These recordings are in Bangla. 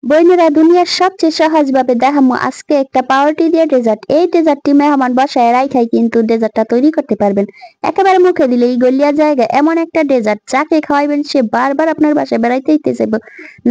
বইনেরা দুনিয়ার সবচেয়ে সহজভাবে দেখামো আজকে একটা পাউরুটি দিয়ে ডেজার্ট। এই ডেজার্টটি মেহমান বাসায় রাইখাই কিন্তু ডেজার্টটা তৈরি করতে পারবেন। একেবারে মুখে দিলে এই গলিয়া জায়গায় এমন একটা ডেজার্ট যাকে খাওয়াইবেন সে বারবার আপনার বাসায় বেড়াইতে ইতে যাবে,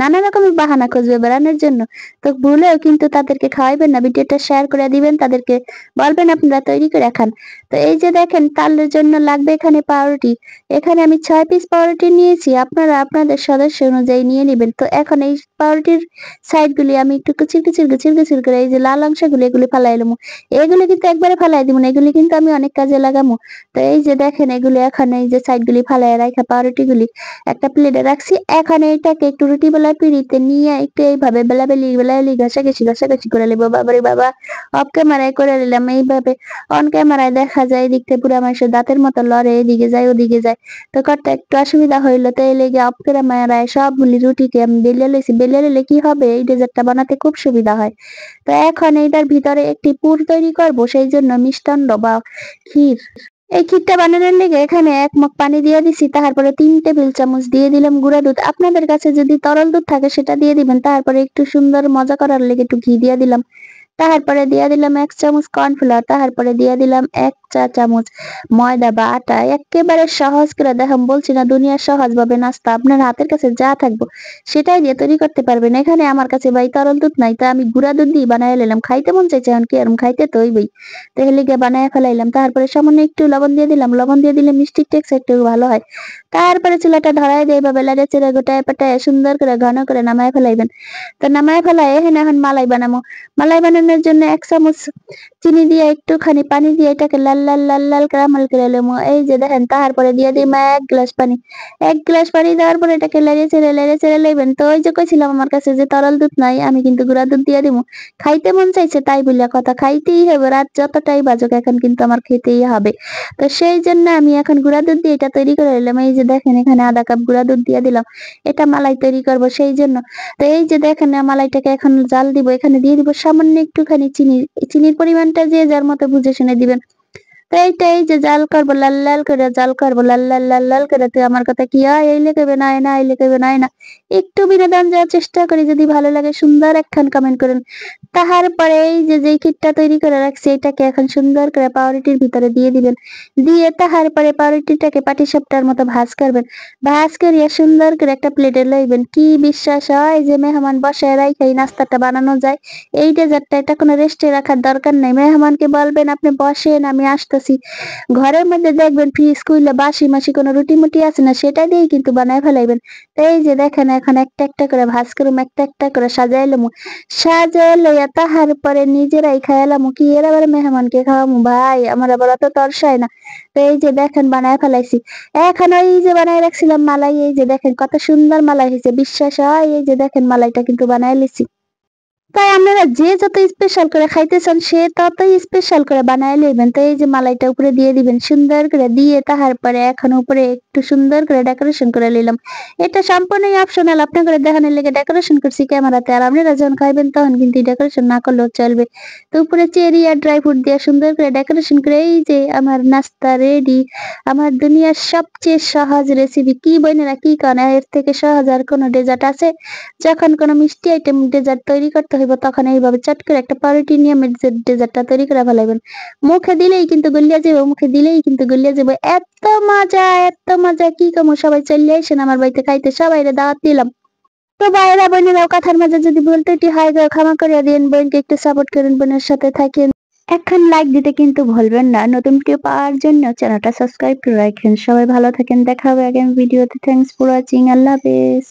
নানা রকমের বাহানা খুঁজবে বেড়ানোর জন্য। তো ভুলেও কিন্তু তাদেরকে খাওয়াইবেন না, ভিডিওটা শেয়ার করে দিবেন, তাদেরকে বলবেন আপনারা তৈরি করে খান। তো এই যে দেখেন তার জন্য লাগবে এখানে পাউরুটি। এখানে আমি 6 পিস পাউরুটি নিয়েছি, আপনারা আপনাদের সদস্য অনুযায়ী নিয়ে নেবেন। তো এখন এই পাউরুটির সাইড গুলি আমি একটু কুচির করে এই যে লাল অংশগুলি এগুলি ফালাই লমু। এগুলি কিন্তু একবারে ফালাই দিব না, এগুলি কিন্তু আমি অনেক কাজে লাগামু। তো এই যে দেখেন এগুলি এখন এই যে সাইড গুলি ফালাই রাখা পাউরুটি গুলি একটা প্লেটে রাখছি। এখন এইটাকে একটু রুটি বেলার পিড়িতে নিয়ে একটু এইভাবে বেলাবেলি ঘষাঘষি করে নেবো। বাবারে বাবা, অফ ক্যামেরায় করে নিলাম এইভাবে। অন ক্যামেরায় দেখা যায় দেখতে পুরা মানুষের দাঁতের মতো লড়ে, এদিকে যায় ওদিকে যায়। তো করতে একটু অসুবিধা হইলো, তো এই লেগে অফ ক্যামেরায় সবগুলি রুটিকে আমি বেলে লইছি। বেলে নিলে কি হবে, এই ডেজার্টটা বানাতে খুব সুবিধা হয়। তো এখন এইটার ভিতরে একটি পুর তৈরি করব, সেই জন্য মিষ্টান্ন বা ক্ষীর। এই ক্ষীরটা বানানোর লেগে এখানে 1 মগ পানি দিয়ে দিছি, তারপরে 3 টেবিল চামচ দিয়ে দিলাম গুঁড়া দুধ। আপনাদের কাছে যদি তরল দুধ থাকে সেটা দিয়ে দিবেন। তারপরে একটু সুন্দর মজা করার লেগে একটু ঘি দিয়ে দিলাম। তারপরে দিয়ে দিলাম 1 চামচ কর্নফ্লাওয়ার। তারপরে দিয়ে দিলাম 1 চা চামচ ময়দা বা আটা। একেবারে সহজ করে দেখাম, বলছি না দুনিয়ার সহজ ভাবে নাস্তা। আপনার হাতের কাছে যা থাকবো সেটাই দিয়ে তৈরি করতে পারবেন। এখানে আমার কাছে ভাই তরল দুধ নাই, তা আমি গুঁড়া দুধ দিয়ে বানাই নিলাম। খাইতে মন চাইছে এখন কি আর খাইতে তো হইবেই, তো হেলিগে বানায় ফেলাইলাম। তারপরে সামান্য একটু লবণ দিয়ে দিলাম, লবণ দিয়ে দিলে মিষ্টির টেক্সচার একটু ভালো হয়। তারপরে চুলাটা ধরায় দিয়ে এভাবে লাড়ে চেড়ে গোটায় পাটায় সুন্দর করে ঘন করে নামায় ফেলাইবেন। তো নামায় ফেলায় এখানে এখন মালাই বানাবো। মালাই বানানোর জন্য 1 চামচ চিনি দিয়ে একটুখানি পানি দিয়ে এটাকে লাল কারামেল করে নেবো। এই যে দেখেন, তারপরে দিয়ে দিই 1 গ্লাস পানি। 1 গ্লাস পানি দেওয়ার পরে এটাকে লেড়ে চেড়ে লইবেন। তো ওই যে কইছিলাম আমার কাছে যে তরল দুধ নাই, আমি কিন্তু গুঁড়া দুধ দিয়ে দিব। খাইতে মন চাইছে তাই বলিয়া কথা, খাইতেই হবে, রাত যতটাই বাজুক এখন কিন্তু আমার খেতেই হবে। তো সেই জন্য আমি এখন গুঁড়া দুধ দিয়ে এটা তৈরি করে নিলাম। এই যে দেখেন এখানে আধা কাপ গুঁড়া দুধ দিয়ে দিলাম, এটা মালাই তৈরি করব সেই জন্য। তো এই যে দেখেন মালাইটাকে এখন জাল দিব, এখানে দিয়ে দিব সামান্য একটুখানি চিনি। চিনির পরিমাণটা যে যার মতো বুঝে শুনে দিবেন। তো এইটাই যে জাল করবো, লাল করে জাল করবো, লাল করে। তুই আমার কথা কি হয়, এই লেখবে না না, এই লেখবে না। একটু বিনোদন যাওয়ার চেষ্টা করি, যদি ভালো লাগে সুন্দর একখান কমেন্ট করেন। তারপরে এই যে যে কিটটা তৈরি করে রাখছি এটাকে এখন সুন্দর করে পাউরুটির ভিতরে দিয়ে দিবেন। দিয়ে তারপরে পাউরুটিটাকে পাটিসাপটার মতো ভাজ করবেন। ভাজ করিয়া সুন্দর করে একটা প্লেটে লইবেন। কি বিশ্বাস হয় যে মেহমান বসায় রাখা এই নাস্তাটা বানানো যায়? এই ডেজার্টটা এটা কোনো রেস্টে রাখার দরকার নেই। মেহমানকে বলবেন আপনি বসেন আমি আসতেছি। ঘরের মধ্যে দেখবেন ফ্রিজ খুললে বাসি মাসি কোনো রুটি মুটি আছে না, সেটা দিয়েই কিন্তু বানায় ফেলাইবেন। তো এই যে দেখেন এখন একটা করে ভাজ করুম, একটা করে সাজাইলাম। সাজায় লইয়া তাহার পরে নিজেরাই খাইলাম, কি এর আবার মেহমানকে খাওয়ামু? ভাই আমার আবার অত তরসায় না। তো এই যে দেখেন বানায় ফেলাইছি। এখন ওই যে বানায় রাখছিলাম মালাই, এই যে দেখেন কত সুন্দর মালাই হয়েছে, বিশ্বাস হয়? এই যে দেখেন মালাইটা কিন্তু বানায় লিছি। তাই আপনারা যে যত স্পেশাল করে খাইতে চান সে ততই স্পেশাল করে বানায় লইবেন। তো এই যে মালাইটা উপরে দিয়ে দিবেন সুন্দর করে, দিয়ে তাহার পরে এখন উপরে একটু সুন্দর করে ডেকোরেশন করে নিলাম। এটা সম্পূর্ণই অপশনাল, আপনার করে দেখানোর লেগে ডেকোরেশন করছি ক্যামেরাতে। আর আপনারা যখন খাইবেন তখন কিন্তু ডেকোরেশন না করলেও চলবে। তো উপরে চেরি আর ড্রাই ফ্রুট দিয়ে সুন্দর করে ডেকোরেশন করে এই যে আমার নাস্তা রেডি। আমার দুনিয়ার সবচেয়ে সহজ রেসিপি। কি বোনেরা কি কারণ এর থেকে সহজ আর কোনো ডেজার্ট আছে? যখন কোনো মিষ্টি আইটেম ডেজার্ট তৈরি করতে হইব তখন এইভাবে চট করে একটা পাউরুটি নিয়ে ডেজার্টটা তৈরি করে ফেলাইবেন। মুখে দিলেই কিন্তু গলিয়া যাবে, মুখে দিলেই কিন্তু গলিয়া যাবে। এত মজা কি কমু, সবাই চলে আসেন আমার বাড়িতে খাইতে, সবাইরে দাওয়াত দিলাম। তো ভাইরা বোনেরাও কথার মাঝে যদি ভুল ত্রুটি হয় গো ক্ষমা করে দিন, বোনকে একটু সাপোর্ট করেন, বোনের সাথে থাকেন। এখন লাইক দিতে কিন্তু ভুলবেন না। নতুন ভিডিও পাওয়ার জন্য চ্যানেলটা সাবস্ক্রাইব করে রাখেন। সবাই ভালো থাকেন, দেখা হবে আগামী ভিডিওতে। থ্যাঙ্কস ফর ওয়াচিং, আল্লাহ হাফেজ।